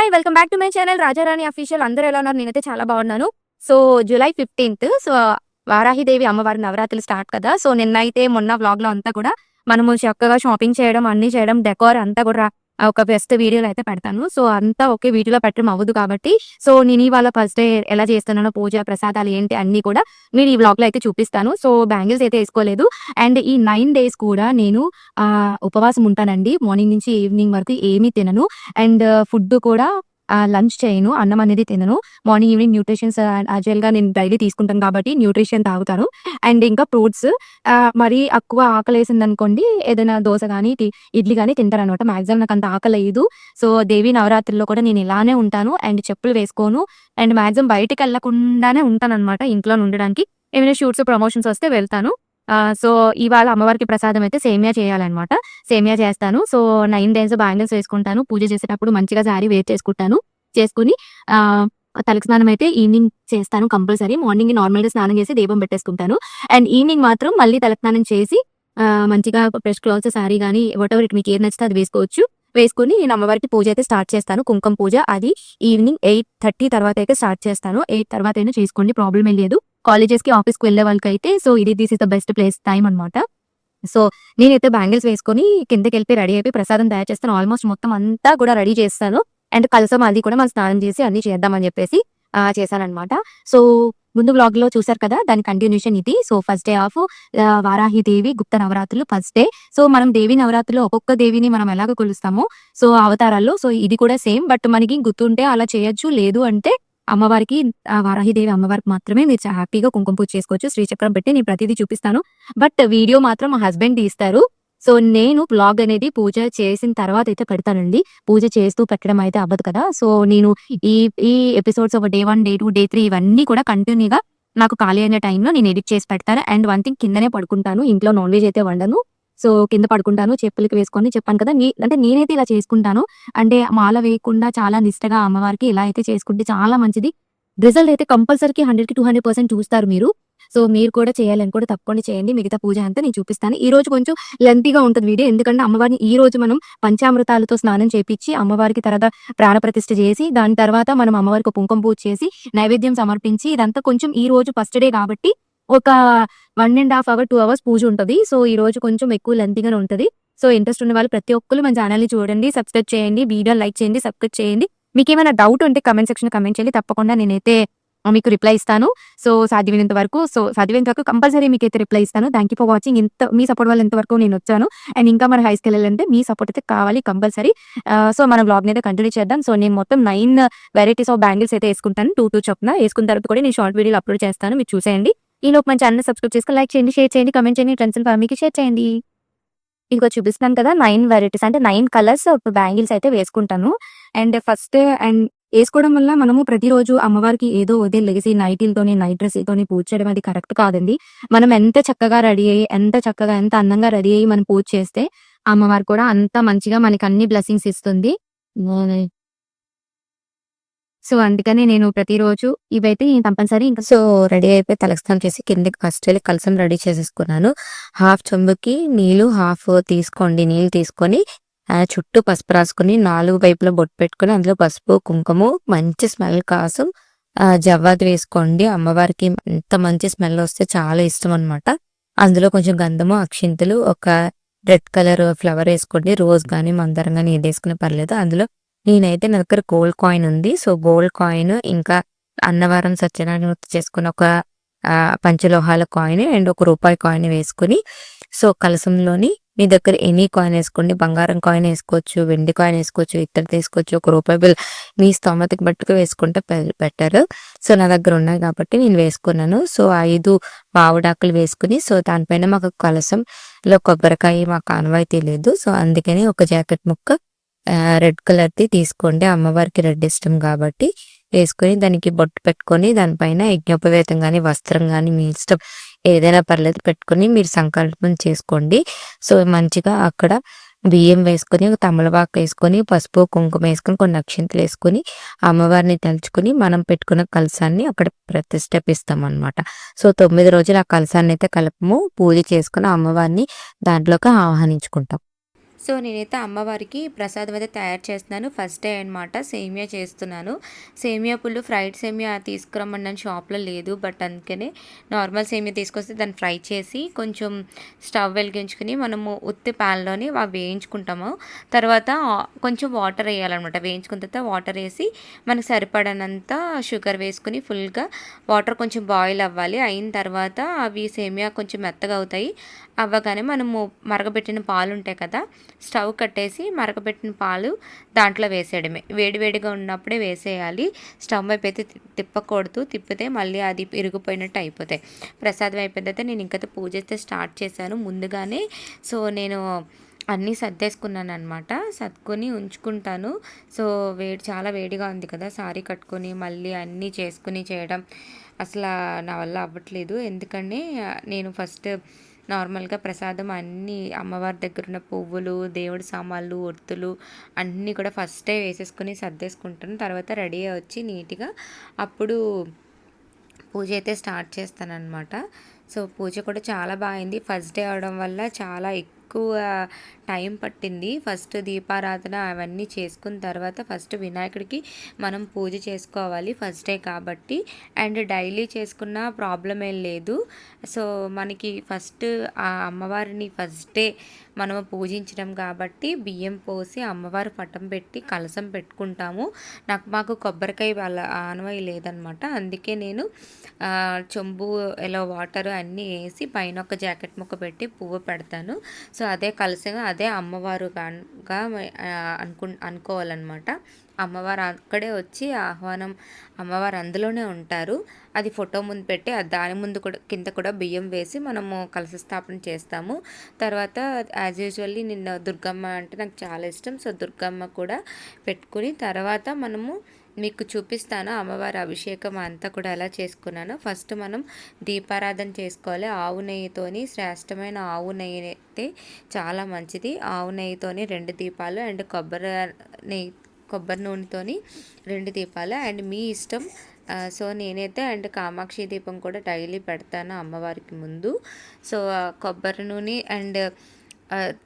Hi welcome back to my channel రాజారాణి official. అందరూ ఎలా ఉన్నారు? నేనైతే చాలా బాగున్నాను. సో జూలై 15th వారాహిదేవి అమ్మవారి నవరాత్రులు స్టార్ట్ కదా. సో నిన్నైతే మొన్న వ్లాగ్‌లో అంతా కూడా మనము చక్కగా షాపింగ్ చేయడం, అన్నీ చేయడం, డెకార్ అంతా కూడా ఒక బెస్ట్ వీడియోలో అయితే పెడతాను. సో అంతా ఒకే వీడియోలో పెట్టడం అవ్వదు కాబట్టి సో నేను ఇవాళ ఫస్ట్ డే ఎలా చేస్తున్నానో పూజ, ప్రసాదాలు ఏంటి అన్నీ కూడా నేను ఈ వ్లాగ్‌లో అయితే చూపిస్తాను. సో బ్యాంగిల్స్ అయితే ఏసుకోలేదు. అండ్ ఈ 9 డేస్ కూడా నేను ఉపవాసం ఉంటానండి. మార్నింగ్ నుంచి ఈవినింగ్ వరకు ఏమీ తినను. అండ్ ఫుడ్ కూడా లంచ్ చేయను. అన్నం అనేది తినను. మార్నింగ్, ఈవినింగ్ న్యూట్రిషన్స్ యాక్చువల్‌గా నేను డైలీ తీసుకుంటాను కాబట్టి న్యూట్రిషన్ తాగుతాను. అండ్ ఇంకా ఫ్రూట్స్ మరీ ఎక్కువ ఆకలేసిందనుకోండి ఏదైనా దోస గానీ, ఇడ్లీ గానీ తింటాననమాట. మాక్సిమం నాకంత ఆకలేయదు. సో దేవి నవరాత్రుల్లో కూడా నేను ఇలానే ఉంటాను. అండ్ చెప్పులు వేసుకోను. అండ్ మాక్సిమం బయటికెళ్ళకుండానే ఉంటాననమాట ఇంట్లోనే ఉండడానికి. ఏమైనా షూట్స్, ప్రమోషన్స్ వస్తే వెళ్తాను. సో ఇవాళ అమ్మవారికి ప్రసాదం అయితే సేమియా చేయాలనమాట. సేమియా చేస్తాను. సో 9 డేస్ బ్యాంగిల్స్ వేసుకుంటాను. పూజ చేసేటప్పుడు మంచిగా శారీ వేర్ చేసుకుంటాను. చేసుకొని తలకి స్నానం అయితే ఈవినింగ్ చేస్తాను కంపల్సరీ. మార్నింగ్ నార్మల్‌గా స్నానం చేసి దీపం పెట్టేసుకుంటాను. అండ్ ఈవినింగ్ మాత్రం మళ్ళీ తలస్నానం చేసి మంచిగా ఫ్రెష్ క్లాత్స్, శారీ గానీ వాటెవర్ మీకు ఏది నచ్చితే అది వేసుకోవచ్చు. వేసుకొని నేను అమ్మవారికి పూజ అయితే స్టార్ట్ చేస్తాను. కుంకుమ పూజ అది ఈవినింగ్ 8:30 తర్వాత అయితే స్టార్ట్ చేస్తాను. 8 తర్వాత అయినా చేసుకోండి, ప్రాబ్లమ్ ఏం లేదు. కాలేజెస్‌కి, ఆఫీస్‌కి వెళ్ళే వాళ్ళకైతే so this is the best place time అనమాట. సో నేనైతే బ్యాంగిల్స్ వేసుకొని కిందకెళ్ళిపోయి రెడీ అయిపోయి ప్రసాదం తయారు చేస్తాను. ఆల్మోస్ట్ మొత్తం అంతా కూడా రెడీ చేస్తాను. అండ్ కలసం అది కూడా మనం స్నానం చేసి అన్నీ చేద్దామని చెప్పేసి చేశాననమాట. సో ముందు వ్లాగ్‌లో చూసారు కదా, దాని కంటిన్యూషన్ ఇది. So first day of Varahidevi Gupta నవరాత్రులు ఫస్ట్ డే. సో మనం దేవి నవరాత్రులు ఒక్కొక్క దేవిని మనం ఎలాగ కొలుస్తామో సో అవతారాల్లో సో ఇది కూడా సేమ్. బట్ మనకి గుర్తుంటే అలా చేయొచ్చు. లేదు అంటే అమ్మవారికి వారాహిదేవి అమ్మవారికి మాత్రమే మీరు హ్యాపీగా కుంకుమ పూజ చేసుకోవచ్చు. శ్రీచక్రం పెట్టి నేను ప్రతీదీ చూపిస్తాను. బట్ వీడియో మాత్రం మా హస్బెండ్ తీస్తారు. సో నేను వ్లాగ్ అనేది పూజ చేసిన తర్వాత అయితే పెడతానండి. పూజ చేస్తూ పెట్టడం అయితే అవ్వదు కదా. సో నేను ఈ ఈ ఎపిసోడ్స్ ఒక డే 1, డే 2, డే 3 ఇవన్నీ కూడా కంటిన్యూగా నాకు ఖాళీ అయిన టైంలో నేను ఎడిట్ చేసి పెడతాను. అండ్ వన్ థింగ్, కిందనే పడుకుంటాను. ఇంట్లో నాన్ వెజ్ అయితే వండను. సో కింద పడుకుంటాను. చెప్పులకి వేసుకొని చెప్పాను కదా. అంటే నేనైతే ఇలా చేసుకుంటాను. అంటే మాల వేయకుండా చాలా నిష్టగా అమ్మవారికి ఇలా అయితే చేసుకుంటే చాలా మంచిది. రిజల్ట్ అయితే కంపల్సరీకి 100కి 200% చూస్తారు మీరు. సో మీరు కూడా చేయాలని కూడా తప్పకుండా చేయండి. మిగతా పూజ అంతా నేను చూపిస్తాను. ఈ రోజు కొంచెం లెంతీగా ఉంటది వీడియో. ఎందుకంటే అమ్మవారిని ఈ రోజు మనం పంచామృతాలతో స్నానం చేపిచ్చి అమ్మవారికి తర్వాత ప్రాణప్రతిష్ఠ చేసి దాని తర్వాత మనం అమ్మవారికి కుంకుమ పూజ చేసి నైవేద్యం సమర్పించి ఇదంతా కొంచెం ఈ రోజు ఫస్ట్ డే కాబట్టి ఒక 1.5 అవర్, 2 అవర్స్ పూజ ఉంటది. సో ఈ రోజు కొంచెం ఎక్కువ లెంతీగానే ఉంటది. సో ఇంట్రెస్ట్ ఉన్న వాళ్ళు ప్రతి ఒక్కళ్ళు మన ఛానల్‌ని చూడండి, సబ్స్క్రైబ్ చేయండి, వీడియో లైక్ చేయండి, సబ్స్క్రైబ్ చేయండి. మీకేమైనా డౌట్ ఉంటే కామెంట్ సెక్షన్‌లో కామెంట్ చేయండి. తప్పకుండా నేనైతే మీకు రిప్లై ఇస్తాను. సో సాధ్యమైనంత వరకు కంపల్సరీ మీకైతే రిప్లై ఇస్తాను. Thank you for watching. Me support వల్ల ఇంతవరకు నేనొచ్చాను. అండ్ ఇంకా మన హైస్‌కెళ్ళాలంటే మీ సపోర్ట్ అయితే కావాలి కంపల్సరీ. సో మన వ్లాగ్‌ని అయితే కంటిన్యూ చేద్దాం. సో నేను మొత్తం 9 వెరైటీస్ ఆఫ్ బ్యాంగిల్స్ అయితే ఏసుకుంటాను. 2 చొప్పున. ఏసుకున్న తర్వాత కూడా నేను షార్ట్ వీడియోలు అప్‌లోడ్ చేస్తాను. మీరు చూసేయండి. ఈలోపు మన ఛానెల్‌ని సబ్స్క్రైబ్ చేసుకొని లైక్ చేయండి, షేర్ చేయండి, కామెంట్ చేయండి, ఫ్రెండ్స్ అండ్ ఫ్యామిలీకి షేర్ చేయండి. ఇదిగో చూపిస్తున్నాను కదా, 9 వెరైటీస్ అంటే 9 కలర్స్ బ్యాంగిల్స్ అయితే వేసుకుంటాను. అండ్ ఫస్ట్ ఏసుకోవడం వల్ల మనము ప్రతిరోజు అమ్మవారికి ఏదో ఉదయం లెగిసి నైటీలతోని, నైట్ డ్రెస్‌లతోని పూజ చేయడం అది కరెక్ట్ కాదండి. మనం ఎంత చక్కగా రెడీ అయ్యి, ఎంత అందంగా రెడీ అయ్యి మనం పూజ చేస్తే అమ్మవారు కూడా అంత మంచిగా మనకి అన్ని బ్లెస్సింగ్స్ ఇస్తుంది. సో అందుకని నేను ప్రతిరోజు ఇవైతే కంపల్సరీ ఇంకా సో రెడీ అయిపోయి తలస్నానం చేసి కిందకి ఫస్ట్ వెళ్ళి కలసం రెడీ చేసేసుకున్నాను. హాఫ్ చెంబుకి నీళ్లు హాఫ్ తీసుకోండి. నీళ్ళు తీసుకొని చుట్టూ పసుపు రాసుకొని 4 వైపులా బొట్టు పెట్టుకొని అందులో పసుపు, కుంకుమ, మంచి స్మెల్ కోసం జవ్వాది వేసుకోండి. అమ్మవారికి ఎంత మంచి స్మెల్ వస్తే చాలా ఇష్టం అనమాట. అందులో కొంచెం గంధము, అక్షింతలు, ఒక రెడ్ కలర్ ఫ్లవర్ వేసుకోండి. రోజ్ కానీ, మందారం కానీ ఏది వేసుకున్నా పర్లేదు. అందులో నేనైతే నా దగ్గర గోల్డ్ కాయిన్ ఉంది. సో గోల్డ్ కాయిన్, ఇంకా అన్నవరం సత్యనారాయణ చేసుకున్న ఒక పంచలోహాల కాయిన్ అండ్ ఒక రూపాయి కాయిన్ వేసుకుని సో కలసంలోని మీ దగ్గర ఎనీ కాయిన్ వేసుకోండి. బంగారం కాయిన్ వేసుకోవచ్చు, వెండి కాయిన్ వేసుకోవచ్చు, ఇత్తడి తీసుకోవచ్చు, ఒక రూపాయి బిల్ మీ స్తోమతకి బట్టుకు వేసుకుంటే బెటర్. సో నా దగ్గర ఉన్నాయి కాబట్టి నేను వేసుకున్నాను. సో 5 మామిడాకులు వేసుకుని సో దానిపైన మాకు కలసంలో కొబ్బరికాయ మాకు ఆనవాయితీ లేదు. సో అందుకని ఒక జాకెట్ ముక్క రెడ్ కలర్‌ది తీసుకోండి. అమ్మవారికి రెడ్ ఇష్టం కాబట్టి వేసుకొని దానికి బొట్టు పెట్టుకొని దానిపైన యజ్ఞోపవేతం గాని, వస్త్రం గాని మీ ఇష్టం ఏదైనా పర్లేదు పెట్టుకొని మీరు సంకల్పం చేసుకోండి. సో మంచిగా అక్కడ బియ్యం వేసుకొని, తమలపాకు వేసుకొని, పసుపు, కుంకుమ వేసుకొని, కొన్ని అక్షింతలు వేసుకొని అమ్మవారిని తలుచుకొని మనం పెట్టుకున్న కలశాన్ని అక్కడ ప్రతిష్ఠాపిస్తామన్నమాట. సో 9 రోజులు ఆ కలశాన్ని అయితే కలపము. పూజ చేసుకొని అమ్మవారిని దాంట్లోకి ఆహ్వానించుకుంటాం. సో నేనైతే అమ్మవారికి ప్రసాదం అయితే తయారు చేస్తున్నాను. ఫస్ట్ డే అనమాట. సేమియా చేస్తున్నాను. సేమియా పుల్లు ఫ్రైడ్ సేమియా తీసుకురమ్మన్నాను, షాప్‌లో లేదు. బట్ అందుకనే నార్మల్ సేమియా తీసుకొస్తే దాన్ని ఫ్రై చేసి కొంచెం స్టవ్ వెలిగించుకొని మనము ఉత్తి ప్యాన్‌లోని అవి వేయించుకుంటాము. తర్వాత కొంచెం వాటర్ వేయాలనమాట. వేయించుకున్న తర్వాత వాటర్ వేసి మనకు సరిపడనంత షుగర్ వేసుకొని ఫుల్‌గా వాటర్ కొంచెం బాయిల్ అవ్వాలి. అయిన తర్వాత అవి సేమియా కొంచెం మెత్తగా అవుతాయి. అవ్వగానే మనము మరగబెట్టిన పాలు ఉంటాయి కదా, స్టవ్ కట్టేసి మరగబెట్టిన పాలు దాంట్లో వేసేయడమే. వేడివేడిగా ఉన్నప్పుడే వేసేయాలి. స్టవ్ వైపు అయితే తిప్పకూడదు. తిప్పితే మళ్ళీ అది ఇరిగిపోయినట్టు అయిపోతాయి. ప్రసాదం అయిపోయిన తర్వాత నేను ఇంకైతే పూజ అయితే స్టార్ట్ చేశాను ముందుగానే. సో నేను అన్నీ సర్దేసుకున్నాను అనమాట. సర్దుకొని ఉంచుకుంటాను. సో చాలా వేడిగా ఉంది కదా, సారీ కట్టుకొని మళ్ళీ అన్నీ చేసుకుని చేయడం అసలు నా వల్ల అవ్వట్లేదు. ఎందుకంటే నేను ఫస్ట్ నార్మల్గా ప్రసాదం అన్నీ అమ్మవారి దగ్గర ఉన్న పువ్వులు, దేవుడి సామాన్లు, ఒత్తులు అన్నీ కూడా ఫస్టే వేసేసుకొని సర్దేసుకుంటాను. తర్వాత రెడీ అయ్యి వచ్చి నీట్గా అప్పుడు పూజ అయితే స్టార్ట్ చేస్తానన్నమాట. సో పూజ కూడా చాలా బాగా అయింది. ఫస్ట్ డే అవడం వల్ల చాలా ఎక్కువ టైం పట్టింది. ఫస్ట్ దీపారాధన అవన్నీ చేసుకున్న తర్వాత ఫస్ట్ వినాయకుడికి మనం పూజ చేసుకోవాలి ఫస్ట్ డే కాబట్టి. అండ్ డైలీ చేసుకున్న ప్రాబ్లం ఏం లేదు. సో మనకి ఫస్ట్ ఆ అమ్మవారిని ఫస్ట్ డే మనము పూజించడం కాబట్టి బియ్యం పోసి అమ్మవారి పటం పెట్టి కలశం పెట్టుకుంటాము. మాకు కొబ్బరికాయ వాళ్ళ ఆనవాయి లేదనమాట. అందుకే నేను చెంబు ఎలా వాటర్ అన్నీ వేసి పైన ఒక జాకెట్ ముక్క పెట్టి పువ్వు పెడతాను. సో అదే కలశంగా అదే అమ్మవారుగా అనుకోవాలన్నమాట. అమ్మవారు అక్కడే వచ్చి ఆహ్వానం, అమ్మవారు అందులోనే ఉంటారు. అది ఫోటో ముందు పెట్టి దాని ముందు కూడా కింద కూడా బియ్యం వేసి మనము కలశ స్థాపన చేస్తాము. తర్వాత యాజ్ యూజువల్లీ నిన్న దుర్గమ్మ అంటే నాకు చాలా ఇష్టం. సో దుర్గమ్మ కూడా పెట్టుకుని తర్వాత మనము మీకు చూపిస్తాను అమ్మవారి అభిషేకం అంతా కూడా ఎలా చేసుకున్నానో. ఫస్ట్ మనం దీపారాధన చేసుకోవాలి. ఆవు నెయ్యితోని, శ్రేష్టమైన ఆవు నెయ్యి అయితే చాలా మంచిది. ఆవు నెయ్యితోని 2 దీపాలు అండ్ కొబ్బరి నూనెతోని 2 దీపాలు అండ్ మీ ఇష్టం. సో నేనైతే అండ్ కామాక్షి దీపం కూడా డైలీ పెడతాను అమ్మవారికి ముందు. సో కొబ్బరి నూనె అండ్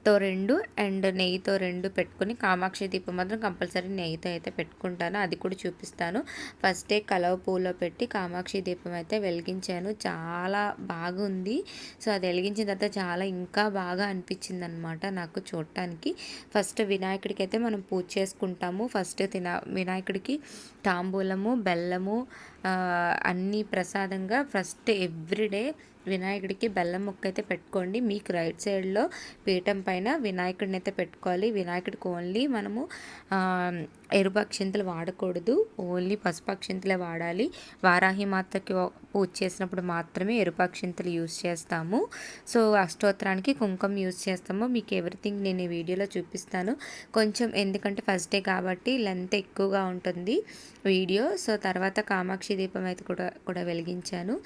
తో 2 అండ్ నెయ్యితో 2 పెట్టుకొని కామాక్షి దీపం మాత్రం కంపల్సరీ నెయ్యితో అయితే పెట్టుకుంటాను. అది కూడా చూపిస్తాను. ఫస్ట్ డే కలవ పూలో పెట్టి కామాక్షి దీపం అయితే వెలిగించాను. చాలా బాగుంది. సో అది వెలిగించిన తర్వాత చాలా ఇంకా బాగా అనిపించింది అనమాట నాకు చూడటానికి. ఫస్ట్ వినాయకుడికి అయితే మనం పూజ చేసుకుంటాము. ఫస్ట్ వినాయకుడికి తాంబూలము, బెల్లము అన్నీ ప్రసాదంగా ఫస్ట్ ఎవ్రీడే వినాయకుడికి బెల్లం ముక్క అయితే పెట్టుకోండి. మీకు రైట్ సైడ్లో పీఠం పైన వినాయకుడిని అయితే పెట్టుకోవాలి. వినాయకుడికి ఓన్లీ మనము ఎరుపు అక్షింతలు వాడకూడదు, ఓన్లీ పసుపు అక్షింతలే వాడాలి. వారాహి మాతకి పూజ చేసినప్పుడు మాత్రమే ఎరుపు అక్షింతలు యూజ్ చేస్తాము. సో అష్టోత్తరానికి కుంకుమ యూజ్ చేస్తాము. మీకు ఎవ్రీథింగ్ నేను ఈ వీడియోలో చూపిస్తాను. కొంచెం ఎందుకంటే ఫస్ట్ డే కాబట్టి లెంత్ ఎక్కువగా ఉంటుంది వీడియో. సో తర్వాత కామాక్షి దీపం అయితే కూడా వెలిగించాను.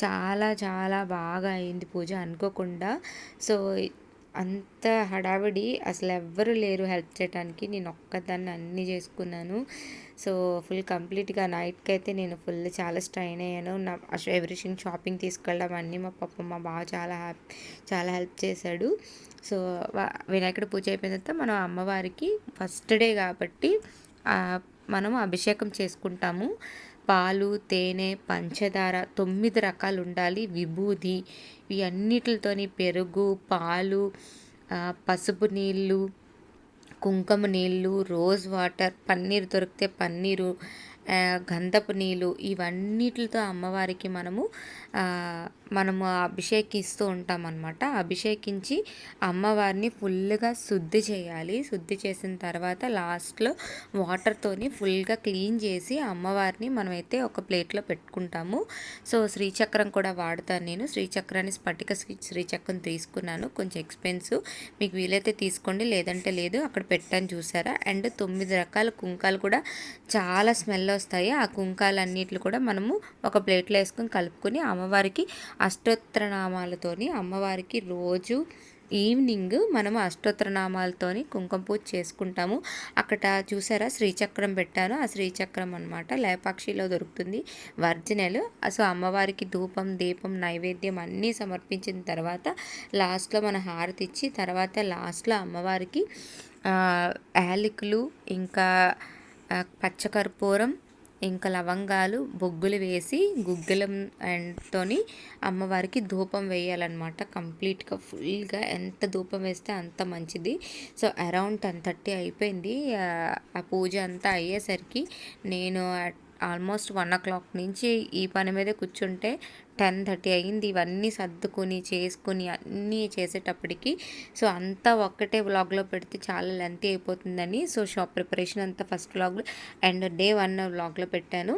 చాలా చాలా బాగా అయింది పూజ అనుకోకుండా. సో అంత హడావిడి అసలు ఎవ్వరు లేరు హెల్ప్ చేయడానికి. నేను ఒక్కదాన్ని అన్నీ చేసుకున్నాను. సో ఫుల్ కంప్లీట్గా నైట్కి అయితే నేను చాలా స్ట్రైన్ అయ్యాను. ఎవ్రీథింగ్ షాపింగ్ తీసుకెళ్ళడం అన్నీ మా బావ చాలా హెల్ప్ చేశాడు. సో వినాయకుడి పూజ అయిపోయిన తర్వాత మనం అమ్మవారికి ఫస్ట్ డే కాబట్టి మనం అభిషేకం చేసుకుంటాము. పాలు, తేనె, పంచదార 9 రకాలు ఉండాలి. విభూది ఇవన్నిటితోని పెరుగు, పాలు, పసుపు నీళ్ళు, కుంకుమ నీళ్ళు, రోజ్ వాటర్, పన్నీరు దొరికితే పన్నీరు, గంధపు నీళ్ళు ఇవన్నిటితో అమ్మవారికి మనము అభిషేకిస్తూ ఉంటాం అన్నమాట. అభిషేకించి అమ్మవారిని ఫుల్గా శుద్ధి చేయాలి. శుద్ధి చేసిన తర్వాత లాస్ట్లో వాటర్తోని ఫుల్గా క్లీన్ చేసి అమ్మవారిని మనమైతే ఒక ప్లేట్లో పెట్టుకుంటాము. సో శ్రీచక్రం కూడా వాడతాను నేను. శ్రీచక్రాన్ని స్ఫటిక శ్రీచక్రం తీసుకున్నాను. కొంచెం ఎక్స్పెన్సివ్, మీకు వీలైతే తీసుకోండి, లేదంటే లేదు. అక్కడ పెట్టాను చూసారా. అండ్ 9 రకాల కుంకాలు కూడా చాలా స్మెల్ వస్తాయి. ఆ కుంకాలన్నిటిని కూడా మనము ఒక ప్లేట్లో వేసుకొని కలుపుకొని అమ్మవారికి అష్టోత్తర నామాలతోని అమ్మవారికి రోజు ఈవినింగ్ మనము అష్టోత్తరనామాలతోని కుంకుమ పూజ చేసుకుంటాము. అక్కడ చూసారా శ్రీచక్రం పెట్టాను. ఆ శ్రీచక్రం అనమాట లేపాక్షిలో దొరుకుతుంది ఒరిజినల్. సో అమ్మవారికి ధూపం దీపం నైవేద్యం అన్నీ సమర్పించిన తర్వాత లాస్ట్లో మన హారతి ఇచ్చి తర్వాత లాస్ట్లో అమ్మవారికి యాలకులు ఇంకా పచ్చకర్పూరం ఇంకా లవంగాలు బొగ్గులు వేసి గుగ్గిలం తోని అమ్మవారికి ధూపం వేయాలన్నమాట. కంప్లీట్గా ఫుల్గా ఎంత ధూపం వేస్తే అంత మంచిది. సో అరౌండ్ 10:30 అయిపోయింది. ఆ పూజ అంతా అయ్యేసరికి నేను ఆల్మోస్ట్ 1 o'clock నుంచి ఈ పని మీదే కూర్చుంటే 10:30 అయింది. ఇవన్నీ సర్దుకొని చేసుకొని అన్నీ చేసేటప్పటికి సో అంతా ఒక్కటే వ్లాగ్లో పెడితే చాలా లెంతీ అయిపోతుందని సో షాప్ ప్రిపరేషన్ అంతా ఫస్ట్ వ్లాగ్లో అండ్ డే 1 వ్లాగ్లో పెట్టాను.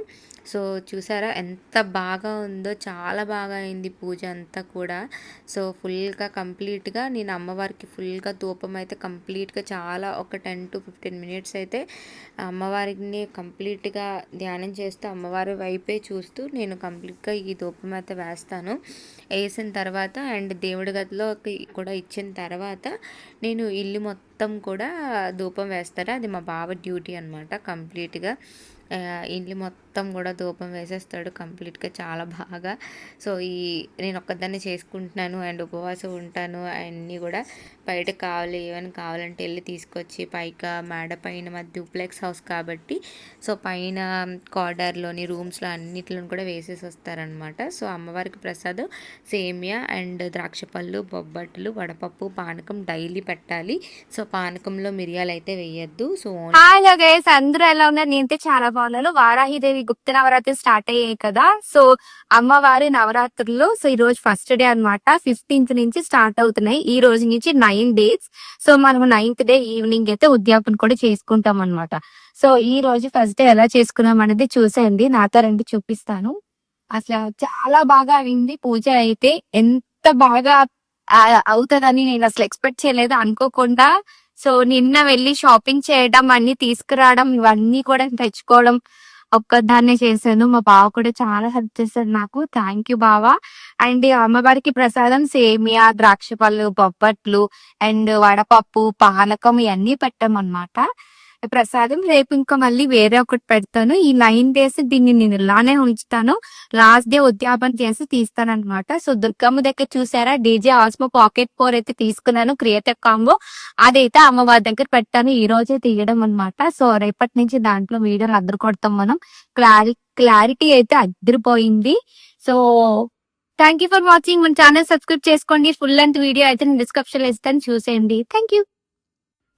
సో చూసారా ఎంత బాగా ఉందో, చాలా బాగా అయింది పూజ అంతా కూడా. సో ఫుల్గా కంప్లీట్గా నేను అమ్మవారికి ఫుల్గా ధూపం అయితే కంప్లీట్గా చాలా ఒక 10 to 15 minutes అయితే అమ్మవారిని కంప్లీట్గా ధ్యానం చేస్తూ అమ్మవారి వైపే చూస్తూ నేను కంప్లీట్గా ఈ ధూపం అయితే వేస్తాను. వేసిన తర్వాత అండ్ దేవుడి గదిలోకి కూడా ఇచ్చిన తర్వాత నేను ఇల్లు మొత్తం కూడా ధూపం వేస్తాను. అది మా బావ డ్యూటీ అనమాట. కంప్లీట్గా ఇల్లు మొత్తం కూడా ధూపం వేసేస్తాడు కంప్లీట్గా చాలా బాగా. సో నేను ఒక్కదాన్ని చేసుకుంటున్నాను అండ్ ఉపవాసం ఉంటాను. అన్నీ కూడా బయట ఏమైనా కావాలంటే వెళ్ళి తీసుకొచ్చి పైగా మేడ పైన మా డూప్లెక్స్ హౌస్ కాబట్టి సో పైన కార్డర్లోని రూమ్స్లో అన్నిట్లను కూడా వేసేసి వస్తారనమాట. సో అమ్మవారికి ప్రసాదం సేమియా అండ్ ద్రాక్ష పళ్ళు బొబ్బట్లు వడపప్పు పానకం డైలీ పెట్టాలి. సో పానకంలో మిరియాలు అయితే వేయద్దు. సో హలో గైస్, అందరూ ఎలా ఉన్నారు? నేనైతే చాలా బాగున్నాను. వారాహిదేవి గుప్త నవరాత్రి స్టార్ట్ అయ్యాయి కదా. సో అమ్మవారి నవరాత్రులు సో ఈ రోజు ఫస్ట్ డే అనమాట. 15th నుంచి స్టార్ట్ అవుతున్నాయి. ఈ రోజు నుంచి 9 days. సో మనం 9th డే ఈవినింగ్ అయితే ఉద్యాపన కూడా చేసుకుంటాం అనమాట. సో ఈ రోజు ఫస్ట్ డే ఎలా చేసుకున్నాం అనేది చూసేయండి. నాతో రండి చూపిస్తాను. అసలు చాలా బాగా అయింది పూజ అయితే. ఎంత బాగా అవుతుందని నేను అసలు ఎక్స్పెక్ట్ చేయలేదు అనుకోకుండా. సో నిన్న వెళ్ళి షాపింగ్ చేయడం అన్ని తీసుకురావడం ఇవన్నీ కూడా తెచ్చుకోవడం ఒక్కదాన్నే చేశాను. మా బావ కూడా చాలా హెల్ప్ చేశాడు నాకు. థ్యాంక్ యూ బావ. అండ్ అమ్మవారికి ప్రసాదం సేమియా ద్రాక్ష పళ్ళు బొబ్బట్లు అండ్ వడపప్పు పానకం ఇవన్నీ పెట్టామన్నమాట. ప్రసాదం రేపు ఇంకా మళ్ళీ వేరే ఒకటి పెడతాను. ఈ 9 days దీన్ని నేను ఇలానే ఉంచుతాను. లాస్ట్ డే ఉద్యాపన చేసి తీస్తానన్నమాట. సో దుర్గమ్మ దగ్గర చూసారా డీజే ఆస్మో పాకెట్ 4 అయితే తీసుకున్నాను క్రియేటివ్ కాంబో. అదైతే అమ్మవారి దగ్గర పెట్టాను. ఈ రోజే తీయడం అనమాట. సో రేపటి నుంచి దాంట్లో వీడియోలు అద్దరు కొడతాం మనం. క్లారిటీ అయితే అద్దరిపోయింది. So thank you for watching. మన ఛానల్ సబ్స్క్రైబ్ చేసుకోండి. ఫుల్ లెంత్ వీడియో అయితే నేను డిస్క్రిప్షన్ లో ఇస్తాను, చూసేయండి. Thank you.